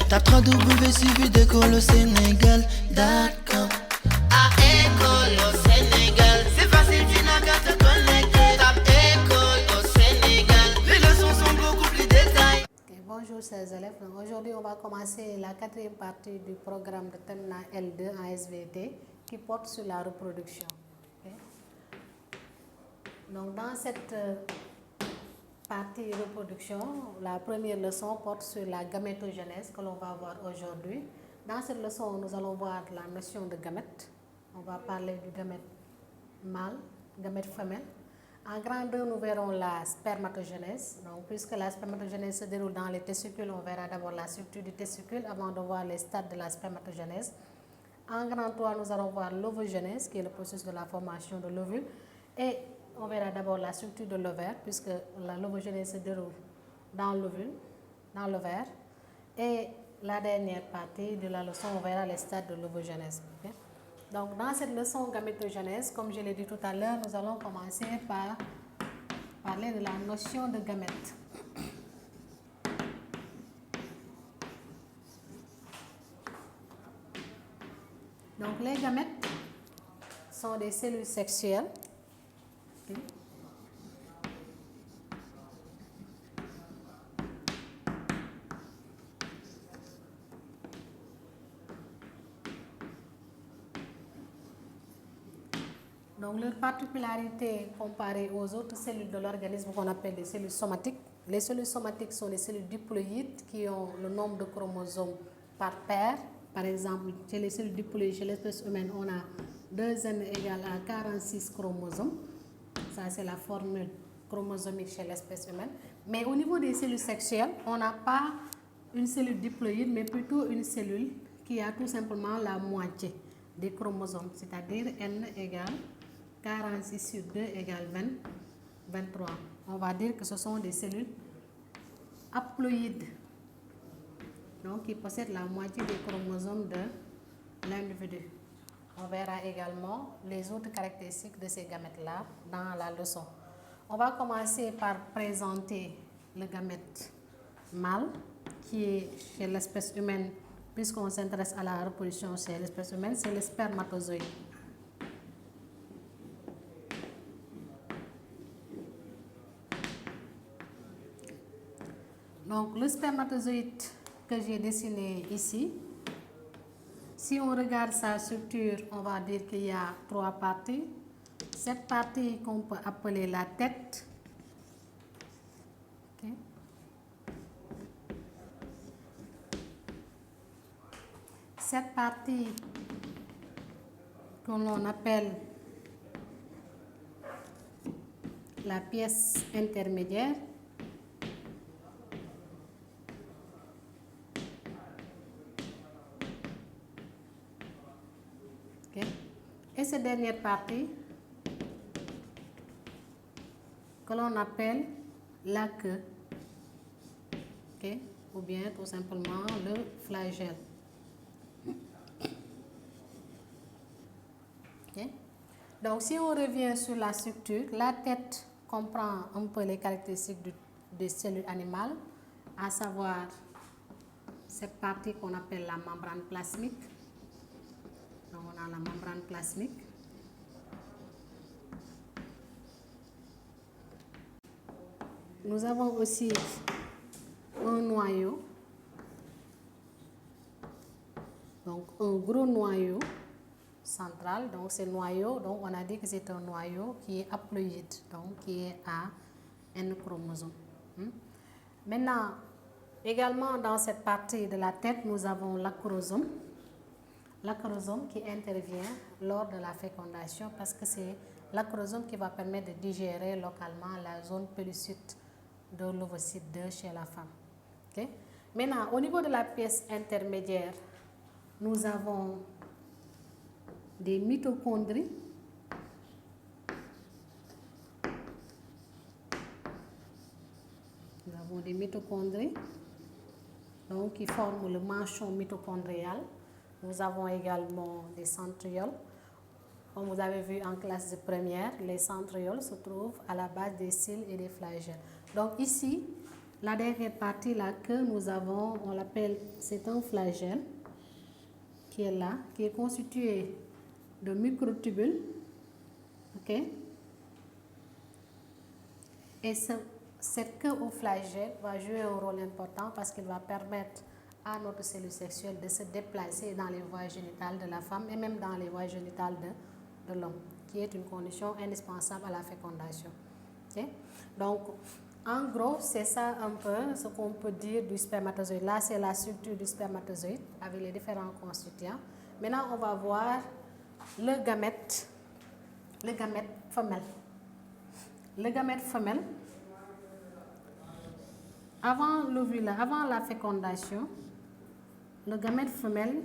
Tape www.suividecolosénégal.com. À École au Sénégal, c'est facile, tu n'as qu'à te connecter. Tape École au Sénégal, les leçons sont beaucoup plus détaillées. Bonjour chers élèves, aujourd'hui on va commencer la quatrième partie du programme de terminale L2 en SVT qui porte sur la reproduction. Okay. Donc dans cette partie reproduction, la première leçon porte sur la gamétogenèse que l'on va voir aujourd'hui. Dans cette leçon, nous allons voir la notion de gamète. On va parler du gamète mâle, gamète femelle. En grandeur, nous verrons la spermatogenèse. Donc, puisque la spermatogenèse se déroule dans les testicules, on verra d'abord la structure du testicule avant de voir les stades de la spermatogenèse. En grand 3, nous allons voir l'ovogenèse, qui est le processus de la formation de l'ovule. Et on verra d'abord la structure de l'ovaire, puisque l'ovogenèse se déroule dans l'ovule, dans l'ovaire. Et la dernière partie de la leçon, on verra les stades de l'ovogenèse. Okay? Donc, dans cette leçon gamétogenèse, comme je l'ai dit tout à l'heure, nous allons commencer par parler de la notion de gamète. Donc, les gamètes sont des cellules sexuelles. Okay. Donc, leur particularité comparée aux autres cellules de l'organisme qu'on appelle les cellules somatiques. Les cellules somatiques sont des cellules diploïdes qui ont le nombre de chromosomes par paire. Par exemple, chez les cellules diploïdes, chez l'espèce humaine, on a 2n égale à 46 chromosomes. Ça, c'est la formule chromosomique chez l'espèce humaine. Mais au niveau des cellules sexuelles, on n'a pas une cellule diploïde, mais plutôt une cellule qui a tout simplement la moitié des chromosomes, c'est-à-dire n égale 46 sur 2 égale 23. On va dire que ce sont des cellules haploïdes, donc qui possèdent la moitié des chromosomes de l'individu. On verra également les autres caractéristiques de ces gamètes-là dans la leçon. On va commencer par présenter le gamète mâle, qui est chez l'espèce humaine, puisqu'on s'intéresse à la reproduction chez l'espèce humaine, c'est le spermatozoïde. Donc, le spermatozoïde que j'ai dessiné ici, si on regarde sa structure, on va dire qu'il y a 3 parties. Cette partie qu'on peut appeler la tête. Okay. Cette partie que l'on appelle la pièce intermédiaire. Et cette dernière partie que l'on appelle la queue, okay, ou bien tout simplement le flagelle. Okay. Donc, si on revient sur la structure, la tête comprend un peu les caractéristiques des cellules animales, à savoir cette partie qu'on appelle la membrane plasmique. Donc, on a la membrane plasmique. Nous avons aussi un noyau. Donc, un gros noyau central. Donc, ce noyau, donc on a dit que c'est un noyau qui est haploïde, donc qui est à N chromosomes. Maintenant, également dans cette partie de la tête, nous avons l'acrosome. L'acrosome qui intervient lors de la fécondation parce que c'est l'acrosome qui va permettre de digérer localement la zone pellucide de l'ovocyte 2 chez la femme. Okay? Maintenant, au niveau de la pièce intermédiaire, nous avons des mitochondries. Nous avons des mitochondries donc, qui forment le manchon mitochondrial. Nous avons également des centrioles. Comme vous avez vu en classe de première, les centrioles se trouvent à la base des cils et des flagelles. Donc ici, La dernière partie là que nous avons, on l'appelle, c'est un flagelle qui est là, qui est constitué de microtubules, ok? Et cette queue au flagelle va jouer un rôle important parce qu'il va permettre à notre cellule sexuelle de se déplacer dans les voies génitales de la femme et même dans les voies génitales de l'homme, qui est une condition indispensable à la fécondation. Okay? Donc, en gros, c'est ça un peu ce qu'on peut dire du spermatozoïde. Là, c'est la structure du spermatozoïde avec les différents constituants. Maintenant, on va voir le gamète femelle. Le gamète femelle, avant la fécondation, le gamète femelle,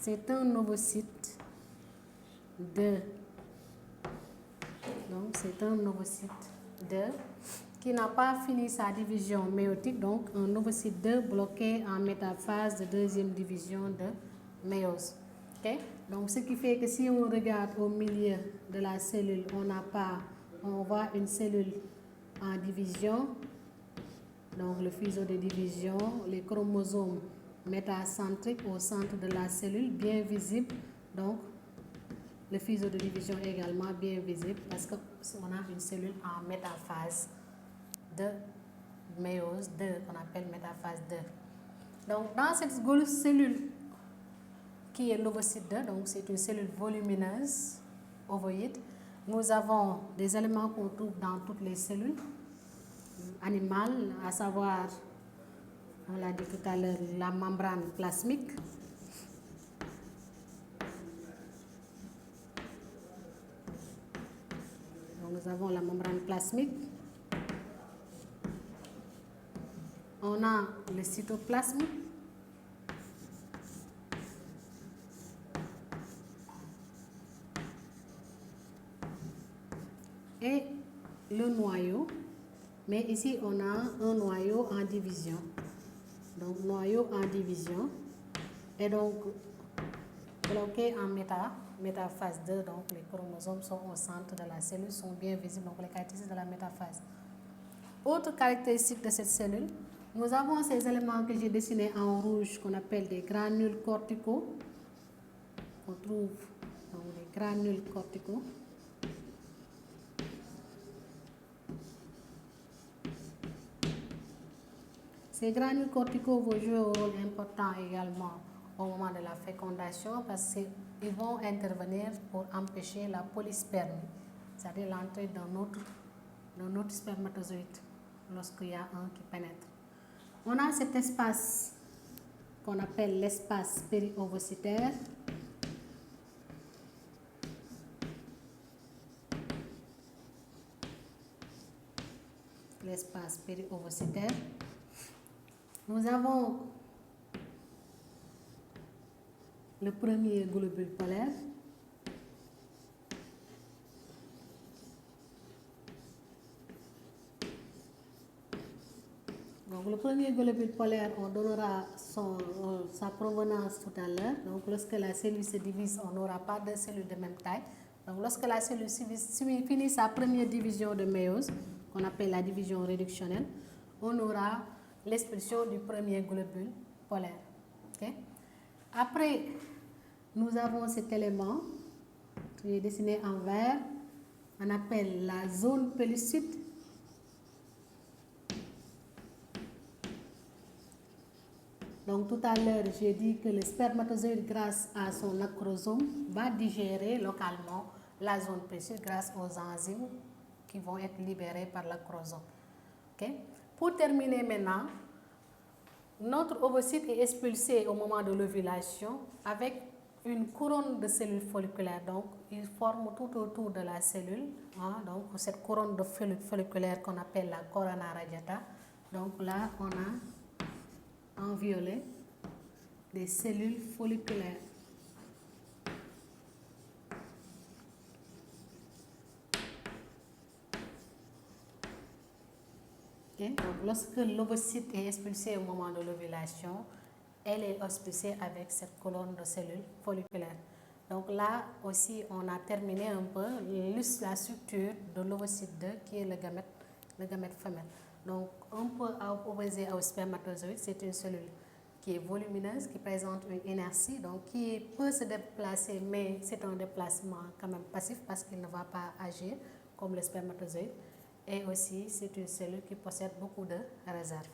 c'est un ovocyte donc c'est un ovocyte qui n'a pas fini sa division méiotique, donc un ovocyte 2 bloqué en métaphase de deuxième division de méiose. Okay? Donc ce qui fait que si on regarde au milieu de la cellule, on voit une cellule en division, donc le fuseau de division, les chromosomes métacentriques au centre de la cellule, bien visible. Donc le fuseau de division est également bien visible parce qu'on a une cellule en métaphase de méiose 2, qu'on appelle métaphase 2. Donc dans cette cellule qui est l'ovocyte 2, donc c'est une cellule volumineuse, ovoïde, nous avons des éléments qu'on trouve dans toutes les cellules animales, à savoir, on l'a dit tout à l'heure, la membrane plasmique. Donc nous avons la membrane plasmique. On a le cytoplasme. Et le noyau, mais ici on a un noyau en division. Donc noyau en division et donc bloqué en métaphase 2, donc les chromosomes sont au centre de la cellule, sont bien visibles, donc les caractéristiques de la métaphase. Autre caractéristique de cette cellule, nous avons ces éléments que j'ai dessinés en rouge qu'on appelle des granules corticaux. On trouve donc des granules corticaux. Ces granules corticaux vont jouer un rôle important également au moment de la fécondation parce qu'ils vont intervenir pour empêcher la polyspermie, c'est-à-dire l'entrée d'un autre spermatozoïde lorsqu'il y a un qui pénètre. On a cet espace qu'on appelle l'espace périovocytaire. L'espace périovocytaire. Nous avons le premier globule polaire. Donc le premier globule polaire, on donnera sa provenance tout à l'heure. Donc lorsque la cellule se divise, on n'aura pas de cellules de même taille. Donc lorsque la cellule finit sa première division de méiose, qu'on appelle la division réductionnelle, on aura l'expression du premier globule polaire. Okay? Après, nous avons cet élément qui est dessiné en vert, on appelle la zone pellucide. Donc tout à l'heure, j'ai dit que le spermatozoïde, grâce à son acrosome, va digérer localement la zone pellucide grâce aux enzymes qui vont être libérées par l'acrosome. Okay? Pour terminer maintenant, notre ovocyte est expulsé au moment de l'ovulation avec une couronne de cellules folliculaires. Donc, il forme tout autour de la cellule, donc cette couronne de folliculaire qu'on appelle la corona radiata. Donc là, on a en violet des cellules folliculaires. Okay? Donc, lorsque l'ovocyte est expulsé au moment de l'ovulation, elle est expulsée avec cette colonne de cellules folliculaires. Donc là aussi, on a terminé un peu la structure de l'ovocyte 2 qui est le gamète le gamète femelle. Donc, un peu opposé au spermatozoïde, c'est une cellule qui est volumineuse, qui présente une inertie, donc qui peut se déplacer, mais c'est un déplacement quand même passif parce qu'il ne va pas agir comme le spermatozoïde. Et aussi, c'est une cellule qui possède beaucoup de réserves.